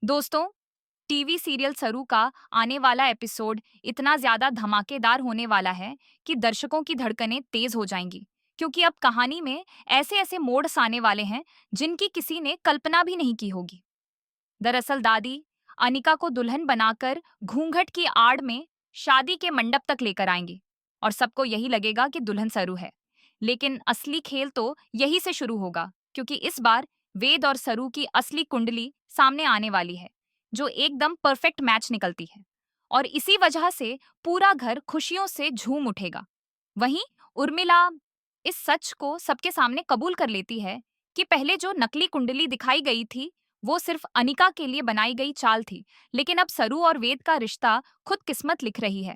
दोस्तों, TV serial सरू का आने वाला एपिसोड इतना ज्यादा धमाकेदार होने वाला है कि दर्शकों की धड़कनें तेज हो जाएंगी, क्योंकि अब कहानी में ऐसे ऐसे मोड्स आने वाले हैं जिनकी किसी ने कल्पना भी नहीं की होगी। दरअसल दादी अनिका को दुल्हन बनाकर घूंघट की आड़ में शादी के मंडप तक लेकर आएंगी और सबको यही लगेगा कि दुल्हन सरू है। लेकिन असली खेल तो यही से शुरू होगा, क्योंकि इस बार वेद और सरू की असली कुंडली सामने आने वाली है, जो एकदम परफेक्ट मैच निकलती है। और इसी वजह से पूरा घर खुशियों से झूम उठेगा। वहीं उर्मिला इस सच को सबके सामने कबूल कर लेती है कि पहले जो नकली कुंडली दिखाई गई थी वो सिर्फ अनिका के लिए बनाई गई चाल थी, लेकिन अब सरू और वेद का रिश्ता खुद किस्मत लिख रही है।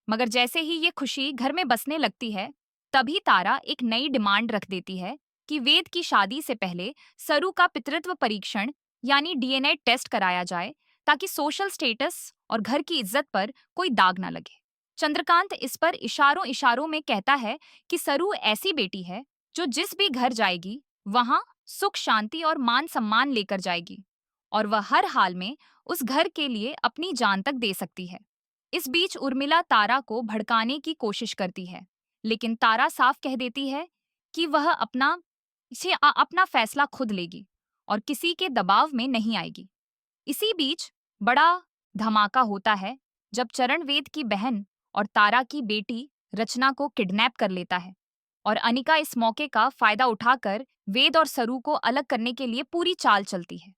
मगर जैसे ही ये खुशी घर में बसने लगती है, तभी तारा एक नई डिमांड रख देती है कि वेद की शादी से पहले सरू का पितृत्व परीक्षण यानी डीएनए टेस्ट कराया जाए, ताकि सोशल स्टेटस और घर की इज्जत पर कोई दाग ना लगे। चंद्रकांत इस पर इशारों इशारों में कहता है कि सरू ऐसी बेटी है जो जिस भी घर जाएगी वहां सुख शांति और मान सम्मान लेकर जाएगी, और वह हर हाल में उस घर के लिए अपनी जान तक दे सकती है। इस बीच उर्मिला तारा को भड़काने की कोशिश करती है, लेकिन तारा साफ कह देती है कि वह अपना फैसला खुद लेगी और किसी के दबाव में नहीं आएगी। इसी बीच बड़ा धमाका होता है जब चरण वेद की बहन और तारा की बेटी रचना को किडनैप कर लेता है, और अनिका इस मौके का फायदा उठाकर वेद और सरू को अलग करने के लिए पूरी चाल चलती है।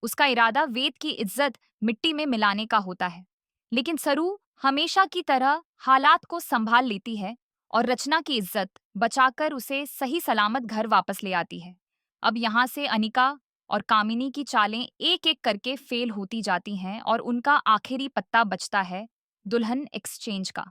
उसका इरादा वेद की इज्जत मिट्टी में मिलाने का होता है, लेकिन सरू हमेशा की तरह हालात को संभाल लेती है और रचना की इज्जत बचाकर उसे सही सलामत घर वापस ले आती है। अब यहाँ से अनिका और कामिनी की चालें एक एक करके फेल होती जाती हैं और उनका आखिरी पत्ता बचता है दुल्हन एक्सचेंज का।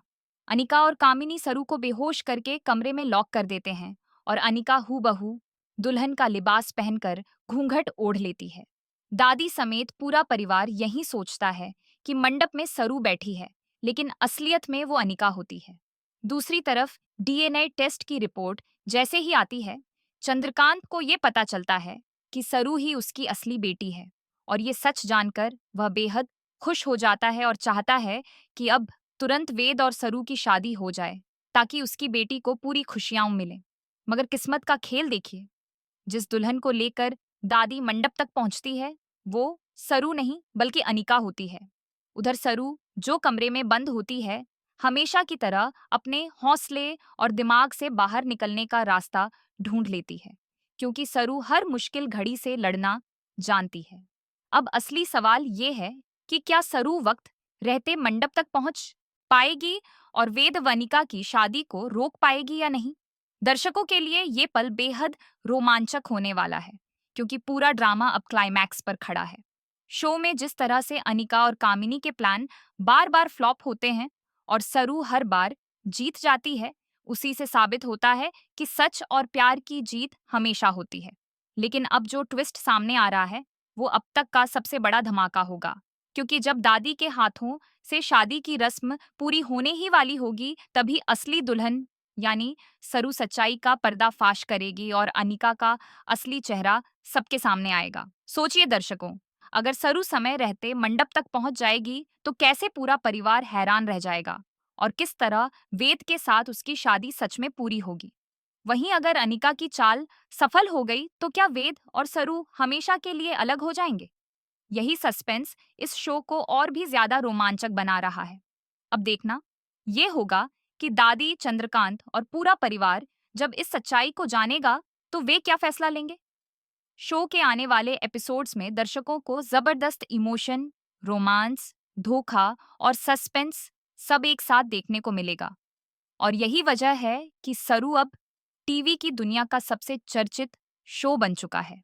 अनिका और कामिनी सरू को बेहोश करके कमरे में लॉक कर देते हैं और अनिका हूबहू दुल्हन का लिबास पहनकर घूंघट ओढ़ लेती है। दादी समेत पूरा परिवार यही सोचता है कि मंडप में सरू बैठी है, लेकिन असलियत में वो अनिका होती है। दूसरी तरफ डीएनए टेस्ट की रिपोर्ट जैसे ही आती है, चंद्रकांत को ये पता चलता है कि सरू ही उसकी असली बेटी है, और ये सच जानकर वह बेहद खुश हो जाता है और चाहता है कि अब तुरंत वेद और सरू की शादी हो जाए, ताकि उसकी बेटी को पूरी खुशियां मिलें। मगर किस्मत का खेल देखिए, जिस दुल्हन को लेकर दादी मंडप तक पहुंचती है वो सरू नहीं बल्कि अनिका होती है। उधर सरू जो कमरे में बंद होती है, हमेशा की तरह अपने हौसले और दिमाग से बाहर निकलने का रास्ता ढूंढ लेती है, क्योंकि सरू हर मुश्किल घड़ी से लड़ना जानती है। अब असली सवाल ये है कि क्या सरू वक्त रहते मंडप तक पहुंच पाएगी और वेद वनिका की शादी को रोक पाएगी या नहीं। दर्शकों के लिए ये पल बेहद रोमांचक होने वाला है, क्योंकि पूरा ड्रामा अब क्लाइमैक्स पर खड़ा है। शो में जिस तरह से अनिका और कामिनी के प्लान बार बार फ्लॉप होते हैं और सरू हर बार जीत जाती है, उसी से साबित होता है कि सच और प्यार की जीत हमेशा होती है। लेकिन अब जो ट्विस्ट सामने आ रहा है वो अब तक का सबसे बड़ा धमाका होगा, क्योंकि जब दादी के हाथों से शादी की रस्म पूरी होने ही वाली होगी, तभी असली दुल्हन यानी सरू सच्चाई का पर्दाफाश करेगी और अनिका का असली चेहरा सबके सामने आएगा। सोचिए दर्शकों, अगर सरू समय रहते मंडप तक पहुंच जाएगी तो कैसे पूरा परिवार हैरान रह जाएगा, और किस तरह वेद के साथ उसकी शादी सच में पूरी होगी। वहीं अगर अनिका की चाल सफल हो गई तो क्या वेद और सरू हमेशा के लिए अलग हो जाएंगे। यही सस्पेंस इस शो को और भी ज्यादा रोमांचक बना रहा है। अब देखना ये होगा कि दादी, चंद्रकांत और पूरा परिवार जब इस सच्चाई को जानेगा तो वे क्या फैसला लेंगे। शो के आने वाले एपिसोड्स में दर्शकों को जबरदस्त इमोशन, रोमांस, धोखा और सस्पेंस सब एक साथ देखने को मिलेगा। और यही वजह है कि सरू अब टीवी की दुनिया का सबसे चर्चित शो बन चुका है।